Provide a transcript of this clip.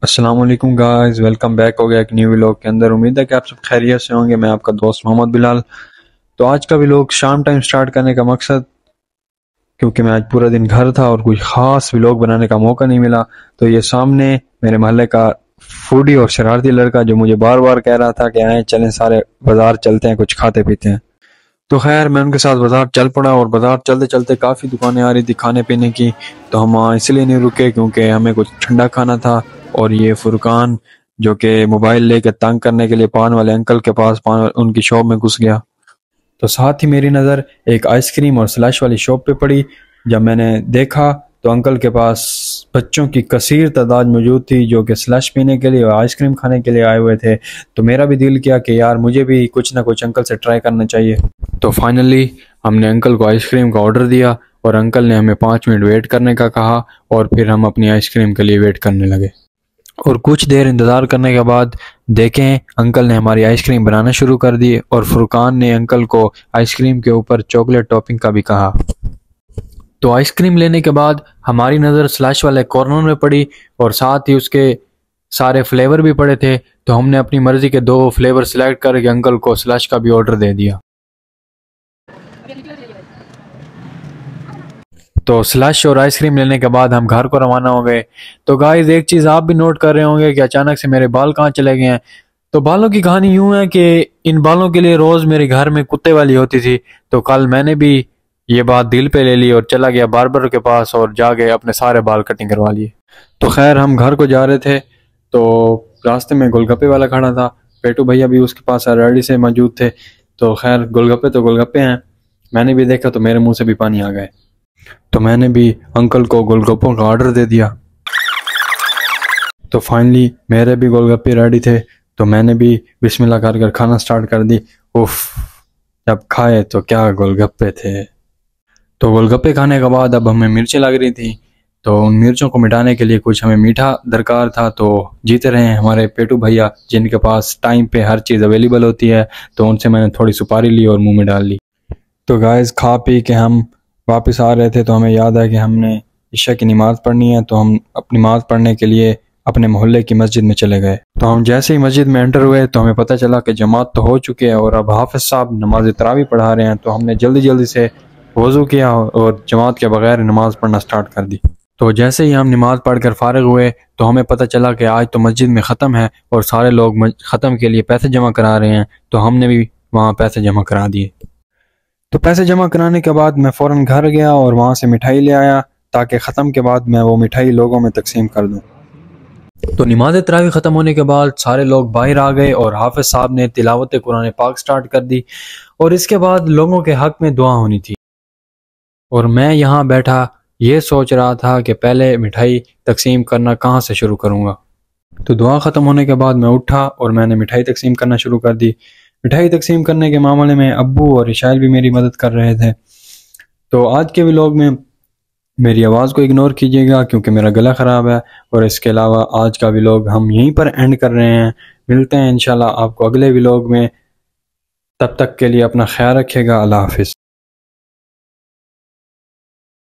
अस्सलाम वालेकुम guys, welcome back हो गया एक न्यू व्लॉग के अंदर। उम्मीद है कि आप सब खैरियत से होंगे। मैं आपका दोस्त मोहम्मद बिलाल। तो आज का व्लॉग शाम टाइम स्टार्ट करने का मकसद, क्योंकि मैं आज पूरा दिन घर था और कोई ख़ास व्लॉग बनाने का मौका नहीं मिला, तो ये सामने मेरे मोहल्ले का फूडी और शरारती लड़का जो मुझे बार बार कह रहा था कि आए चलें सारे बाज़ार चलते हैं, कुछ खाते पीते हैं। तो खैर मैं उनके साथ बाज़ार चल पड़ा और बाज़ार चलते चलते काफ़ी दुकानें आ रही थी खाने पीने की। तो हम वहाँ इसलिए नहीं रुके क्योंकि हमें कुछ ठंडा खाना था। और ये फुरकान जो कि मोबाइल लेके तंग करने के लिए पान वाले अंकल के पास पान उनकी शॉप में घुस गया। तो साथ ही मेरी नज़र एक आइसक्रीम और स्लैश वाली शॉप पे पड़ी। जब मैंने देखा तो अंकल के पास बच्चों की कसीर तादाद मौजूद थी जो कि स्लैश पीने के लिए और आइसक्रीम खाने के लिए आए हुए थे। तो मेरा भी दिल किया कि यार मुझे भी कुछ ना कुछ अंकल से ट्राई करना चाहिए। तो फाइनली हमने अंकल को आइसक्रीम का ऑर्डर दिया और अंकल ने हमें 5 मिनट वेट करने का कहा और फिर हम अपनी आइसक्रीम के लिए वेट करने लगे। और कुछ देर इंतज़ार करने के बाद देखें अंकल ने हमारी आइसक्रीम बनाना शुरू कर दी और फुरकान ने अंकल को आइसक्रीम के ऊपर चॉकलेट टॉपिंग का भी कहा। तो आइसक्रीम लेने के बाद हमारी नज़र स्लैश वाले कॉर्नर में पड़ी और साथ ही उसके सारे फ्लेवर भी पड़े थे। तो हमने अपनी मर्जी के 2 फ्लेवर सिलेक्ट करके अंकल को स्लैश का भी ऑर्डर दे दिया। तो स्लश और आइसक्रीम लेने के बाद हम घर को रवाना हो गए। तो गाइस एक चीज़ आप भी नोट कर रहे होंगे कि अचानक से मेरे बाल कहाँ चले गए हैं। तो बालों की कहानी यूं है कि इन बालों के लिए रोज़ मेरे घर में कुत्ते वाली होती थी। तो कल मैंने भी ये बात दिल पे ले ली और चला गया बार्बर के पास और जाके अपने सारे बाल कटिंग करवा लिए। तो खैर हम घर को जा रहे थे तो रास्ते में गोलगप्पे वाला खड़ा था। पेटू भैया भी उसके पास रेडी से मौजूद थे। तो खैर गोलगप्पे तो गोलगप्पे हैं, मैंने भी देखा तो मेरे मुंह से भी पानी आ गए। तो मैंने भी अंकल को गोलगप्पों का ऑर्डर दे दिया। तो फाइनली मेरे भी गोलगप्पे रेडी थे तो मैंने भी बिस्मिल्लाह कर कर खाना स्टार्ट कर दी। उफ, जब खाए तो क्या गोलगप्पे थे। तो गोलगप्पे खाने के बाद अब हमें मिर्चें लग रही थी। तो उन मिर्चों को मिटाने के लिए कुछ हमें मीठा दरकार था। तो जीते रहे हमारे पेटू भैया जिनके पास टाइम पे हर चीज़ अवेलेबल होती है। तो उनसे मैंने थोड़ी सुपारी ली और मुंह में डाल ली। तो गाइस खा पी के हम वापस आ रहे थे तो हमें याद है कि हमने इशा की नमाज़ पढ़नी है। तो हम अपनी नमाज़ पढ़ने के लिए अपने मोहल्ले की मस्जिद में चले गए। तो हम जैसे ही मस्जिद में एंटर हुए तो हमें पता चला कि जमात तो हो चुकी है और अब हाफिज साहब नमाज तरावी पढ़ा रहे हैं। तो हमने जल्दी जल्दी से वज़ू किया और जमात के बगैर नमाज पढ़ना स्टार्ट कर दी। तो जैसे ही हम नमाज पढ़कर फारिग हुए तो हमें पता चला कि आज तो मस्जिद में ख़त्म है और सारे लोग ख़त्म के लिए पैसे जमा करा रहे हैं। तो हमने भी वहाँ पैसे जमा करा दिए। तो पैसे जमा कराने के बाद मैं फ़ौरन घर गया और वहाँ से मिठाई ले आया ताकि ख़त्म के बाद मैं वो मिठाई लोगों में तकसीम कर दूँ। तो नमाज तरावी ख़त्म होने के बाद सारे लोग बाहर आ गए और हाफिज साहब ने तिलावत कुरान पाक स्टार्ट कर दी और इसके बाद लोगों के हक़ में दुआ होनी थी। और मैं यहाँ बैठा ये सोच रहा था कि पहले मिठाई तकसीम करना कहाँ से शुरू करूँगा। तो दुआ ख़त्म होने के बाद मैं उठा और मैंने मिठाई तकसीम करना शुरू कर दी। मिठाई तकसीम करने के मामले में अब्बू और इशाइल भी मेरी मदद कर रहे थे। तो आज के व्लॉग में मेरी आवाज़ को इग्नोर कीजिएगा क्योंकि मेरा गला ख़राब है। और इसके अलावा आज का व्लॉग हम यहीं पर एंड कर रहे हैं। मिलते हैं इंशाल्लाह आपको अगले व्लॉग में। तब तक के लिए अपना ख्याल रखिएगा। अल्लाह हाफिज़।